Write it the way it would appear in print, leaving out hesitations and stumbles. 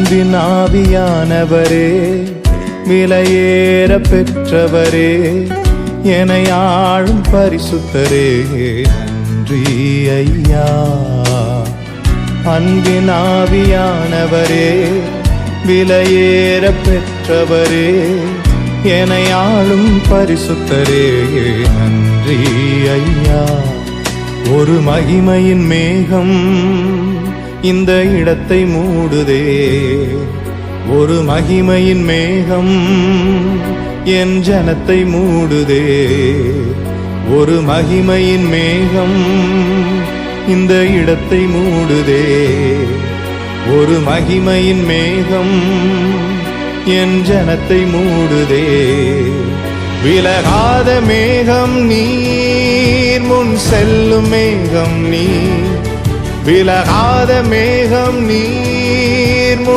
அன்பின் ஆவியானவரே, விலையேற பெற்றவரே, என்னை ஆளும் பரிசுத்தரே, நன்றி ஐயா. அன்பின் ஆவியானவரே, விலையேற பெற்றவரே, என்னை ஆளும் பரிசுத்தரே, நன்றி ஐயா. ஒரு மகிமையின் மேகம் இந்த இடத்தை மூடுதே, ஒரு மகிமையின் மேகம் என் ஜனத்தை மூடுதே, ஒரு மகிமையின் மேகம் இந்த இடத்தை மூடுதே, ஒரு மகிமையின் மேகம் என் ஜனத்தை மூடுதே. விலகாத மேகம் நீர், முன் செல்லும் மேகம் நீர், விலகாத மேகம் நீர்,